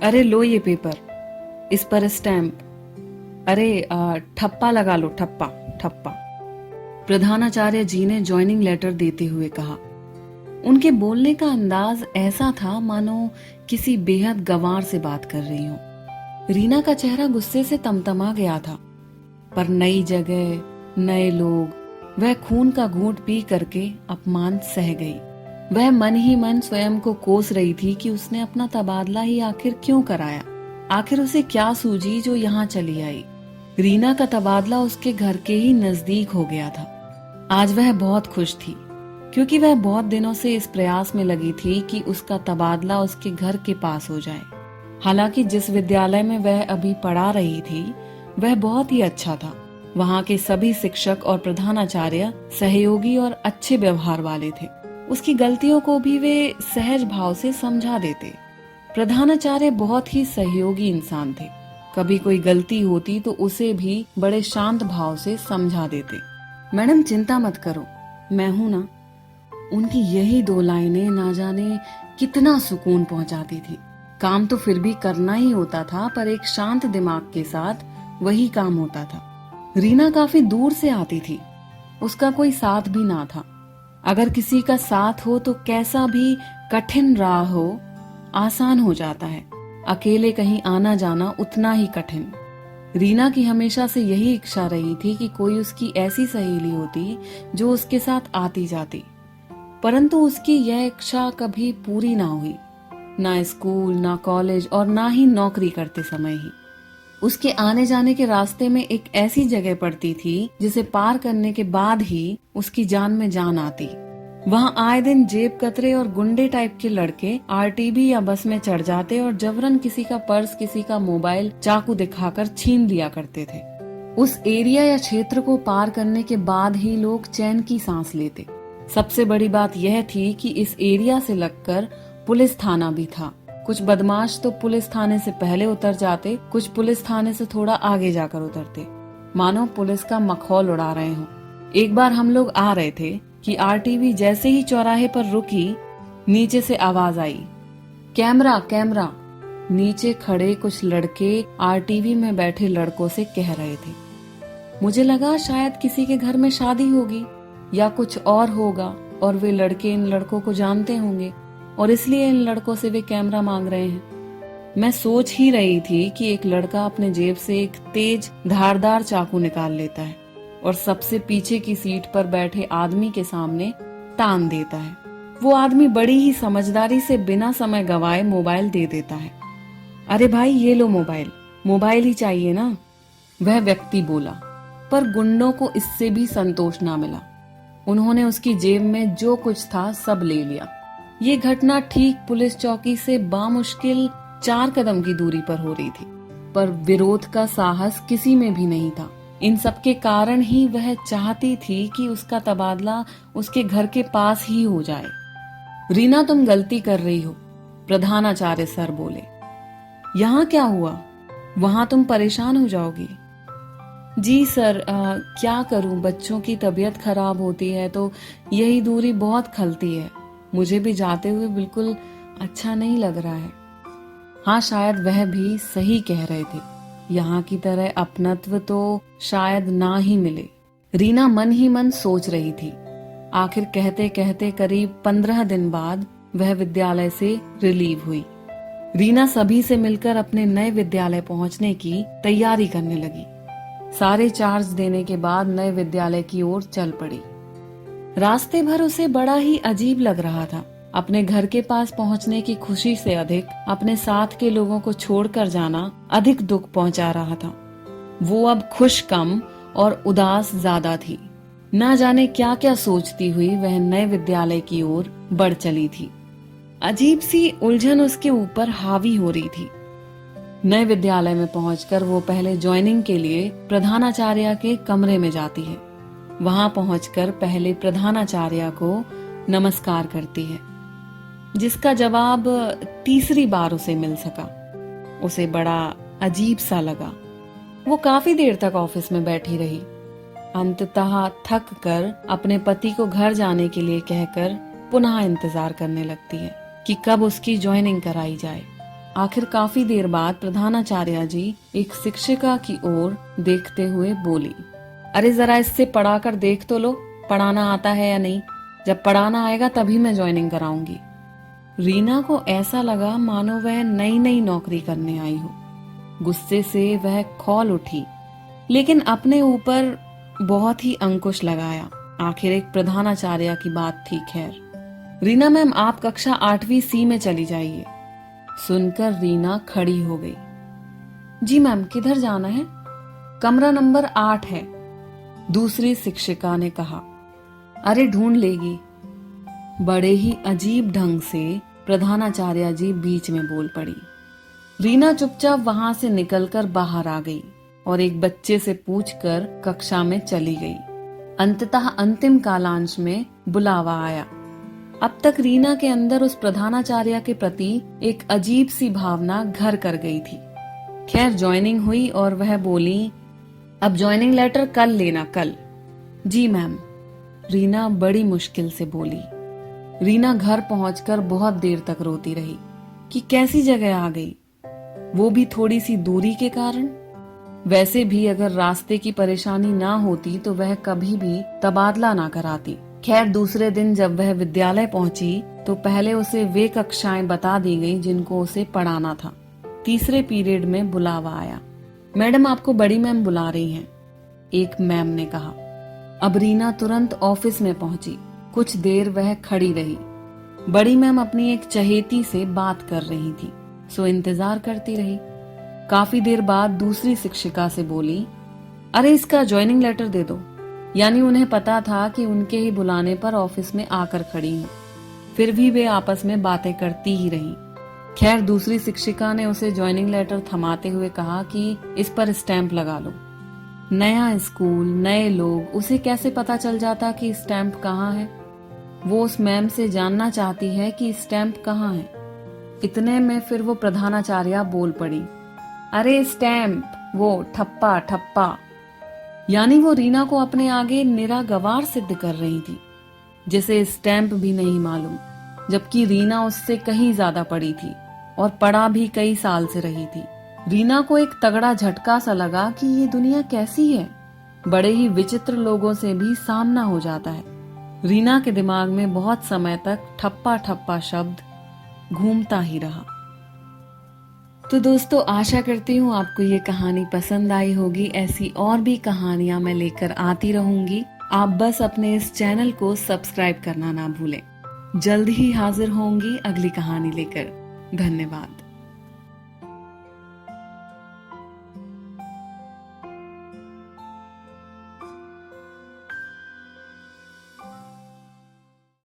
अरे लो ये पेपर, इस पर स्टैम्प। अरे ठप्पा लगा लो, ठप्पा ठप्पा। प्रधानाचार्य जी ने ज्वाइनिंग लेटर देते हुए कहा। उनके बोलने का अंदाज ऐसा था मानो किसी बेहद गंवार से बात कर रही हो। रीना का चेहरा गुस्से से तमतमा गया था, पर नई जगह, नए लोग, वह खून का घूंट पी करके अपमान सह गई। वह मन ही मन स्वयं को कोस रही थी कि उसने अपना तबादला ही आखिर क्यों कराया। आखिर उसे क्या सूझी जो यहाँ चली आई। रीना का तबादला उसके घर के ही नजदीक हो गया था। आज वह बहुत खुश थी, क्योंकि वह बहुत दिनों से इस प्रयास में लगी थी कि उसका तबादला उसके घर के पास हो जाए। हालांकि जिस विद्यालय में वह अभी पढ़ा रही थी वह बहुत ही अच्छा था। वहाँ के सभी शिक्षक और प्रधानाचार्य सहयोगी और अच्छे व्यवहार वाले थे। उसकी गलतियों को भी वे सहज भाव से समझा देते। प्रधानाचार्य बहुत ही सहयोगी इंसान थे। कभी कोई गलती होती तो उसे भी बड़े शांत भाव से समझा देते। मैडम चिंता मत करो, मैं हूं ना। उनकी यही दो लाइनें ना जाने कितना सुकून पहुंचाती थी। काम तो फिर भी करना ही होता था, पर एक शांत दिमाग के साथ वही काम होता था। रीना काफी दूर से आती थी, उसका कोई साथ भी ना था। अगर किसी का साथ हो तो कैसा भी कठिन राह हो आसान हो जाता है। अकेले कहीं आना जाना उतना ही कठिन। रीना की हमेशा से यही इच्छा रही थी कि कोई उसकी ऐसी सहेली होती जो उसके साथ आती जाती, परंतु उसकी यह इच्छा कभी पूरी ना हुई, ना स्कूल, ना कॉलेज और ना ही नौकरी करते समय ही। उसके आने जाने के रास्ते में एक ऐसी जगह पड़ती थी जिसे पार करने के बाद ही उसकी जान में जान आती। वहाँ आए दिन जेब कतरे और गुंडे टाइप के लड़के आरटीबी या बस में चढ़ जाते और जबरन किसी का पर्स, किसी का मोबाइल चाकू दिखाकर छीन लिया करते थे। उस एरिया या क्षेत्र को पार करने के बाद ही लोग चैन की सांस लेते। सबसे बड़ी बात यह थी कि इस एरिया से लगकर पुलिस थाना भी था। कुछ बदमाश तो पुलिस थाने से पहले उतर जाते, कुछ पुलिस थाने से थोड़ा आगे जाकर उतरते, मानो पुलिस का मखौल उड़ा रहे हों। एक बार हम लोग आ रहे थे कि आरटीवी जैसे ही चौराहे पर रुकी, नीचे से आवाज आई, कैमरा कैमरा। नीचे खड़े कुछ लड़के आरटीवी में बैठे लड़कों से कह रहे थे। मुझे लगा शायद किसी के घर में शादी होगी या कुछ और होगा और वे लड़के इन लड़कों को जानते होंगे और इसलिए इन लड़कों से वे कैमरा मांग रहे हैं। मैं सोच ही रही थी कि एक लड़का अपने जेब से एक तेज धारदार चाकू निकाल लेता है और सबसे पीछे की सीट पर बैठे आदमी के सामने तान देता है। वो आदमी बड़ी ही समझदारी से बिना समय गवाए मोबाइल दे देता है। अरे भाई ये लो मोबाइल, मोबाइल ही चाहिए ना, वह व्यक्ति बोला। पर गुंडों को इससे भी संतोष ना मिला। उन्होंने उसकी जेब में जो कुछ था सब ले लिया। ये घटना ठीक पुलिस चौकी से बामुश्किल 4 कदम की दूरी पर हो रही थी, पर विरोध का साहस किसी में भी नहीं था। इन सब के कारण ही वह चाहती थी कि उसका तबादला उसके घर के पास ही हो जाए। रीना तुम गलती कर रही हो, प्रधानाचार्य सर बोले। यहाँ क्या हुआ? वहाँ तुम परेशान हो जाओगी। जी सर, क्या करूं, बच्चों की तबीयत खराब होती है तो यही दूरी बहुत खलती है। मुझे भी जाते हुए बिल्कुल अच्छा नहीं लग रहा है। हाँ, शायद वह भी सही कह रहे थे। यहाँ की तरह अपनत्व तो शायद ना ही मिले। रीना मन ही मन सोच रही थी। आखिर कहते कहते करीब 15 दिन बाद वह विद्यालय से रिलीव हुई। रीना सभी से मिलकर अपने नए विद्यालय पहुंचने की तैयारी करने लगी। सारे चार्ज देने के बाद नए विद्यालय की ओर चल पड़ी। रास्ते भर उसे बड़ा ही अजीब लग रहा था। अपने घर के पास पहुंचने की खुशी से अधिक अपने साथ के लोगों को छोड़कर जाना अधिक दुख पहुंचा रहा था। वो अब खुश कम और उदास ज्यादा थी। न जाने क्या क्या सोचती हुई वह नए विद्यालय की ओर बढ़ चली थी। अजीब सी उलझन उसके ऊपर हावी हो रही थी। नए विद्यालय में पहुंचकर वो पहले ज्वाइनिंग के लिए प्रधानाचार्य के कमरे में जाती है। वहां पहुंचकर पहले प्रधानाचार्य को नमस्कार करती है, जिसका जवाब तीसरी बार उसे मिल सका। उसे बड़ा अजीब सा लगा। वो काफी देर तक ऑफिस में बैठी रही। अंततः थक कर अपने पति को घर जाने के लिए कहकर पुनः इंतजार करने लगती है कि कब उसकी ज्वाइनिंग कराई जाए। आखिर काफी देर बाद प्रधानाचार्य जी एक शिक्षिका की ओर देखते हुए बोली, अरे जरा इससे पढ़ाकर देख तो लो, पढ़ाना आता है या नहीं। जब पढ़ाना आएगा तभी मैं ज्वाइनिंग कराऊंगी। रीना को ऐसा लगा मानो वह नई नई नौकरी करने आई हो। गुस्से से वह खौल उठी, लेकिन अपने ऊपर बहुत ही अंकुश लगाया। आखिर एक प्रधानाचार्य की बात थी। खैर, रीना मैम आप कक्षा 8वीं सी में चली जाइए। सुनकर रीना खड़ी हो गई। जी मैम, किधर जाना है? कमरा नंबर 8 है, दूसरी शिक्षिका ने कहा। अरे ढूंढ लेगी। बड़े ही अजीब ढंग से प्रधानाचार्य जी बीच में बोल पड़ी। रीना चुपचाप वहां से निकलकर बाहर आ गई और एक बच्चे से पूछकर कक्षा में चली गई। अंततः अंतिम कालांश में बुलावा आया। अब तक रीना के अंदर उस प्रधानाचार्य के प्रति एक अजीब सी भावना घर कर गई थी। खैर, ज्वाइनिंग हुई और वह बोली, अब ज्वाइनिंग लेटर कल लेना, कल। जी मैम, रीना बड़ी मुश्किल से बोली। रीना घर पहुंचकर बहुत देर तक रोती रही कि कैसी जगह आ गई, वो भी थोड़ी सी दूरी के कारण। वैसे भी अगर रास्ते की परेशानी ना होती तो वह कभी भी तबादला ना कराती। खैर, दूसरे दिन जब वह विद्यालय पहुंची तो पहले उसे वे कक्षाएं बता दी गई जिनको उसे पढ़ाना था। तीसरे पीरियड में बुलावा आया। मैडम आपको बड़ी मैम बुला रही हैं, एक मैम ने कहा। अब रीना तुरंत ऑफिस में पहुंची। कुछ देर वह खड़ी रही। बड़ी मैम अपनी एक चहेती से बात कर रही थी, सो इंतजार करती रही। काफी देर बाद दूसरी शिक्षिका से बोली, अरे इसका ज्वाइनिंग लेटर दे दो। यानी उन्हें पता था कि उनके ही बुलाने पर ऑफिस में आकर खड़ी हूँ, फिर भी वे आपस में बातें करती ही रही। खैर, दूसरी शिक्षिका ने उसे ज्वाइनिंग लेटर थमाते हुए कहा कि इस पर स्टैंप लगा लो। नया स्कूल, नए लोग, उसे कैसे पता चल जाता कि स्टैंप कहाँ है? वो उस मैम से जानना चाहती है कि स्टैंप कहाँ है। इतने में फिर वो प्रधानाचार्य बोल पड़ी, अरे स्टैंप, वो ठप्पा ठप्पा। यानी वो रीना को अपने आगे निरा गवार सिद्ध कर रही थी, जिसे स्टैंप भी नहीं मालूम, जबकि रीना उससे कहीं ज्यादा पढ़ी थी और पढ़ा भी कई साल से रही थी। रीना को एक तगड़ा झटका सा लगा कि ये दुनिया कैसी है, बड़े ही विचित्र लोगों से भी सामना हो जाता है। रीना के दिमाग में बहुत समय तक ठप्पा ठप्पा शब्द घूमता ही रहा। तो दोस्तों, आशा करती हूँ आपको ये कहानी पसंद आई होगी। ऐसी और भी कहानियां मैं लेकर आती रहूंगी। आप बस अपने इस चैनल को सब्सक्राइब करना ना भूलें। जल्द ही हाजिर होंगी अगली कहानी लेकर। धन्यवाद।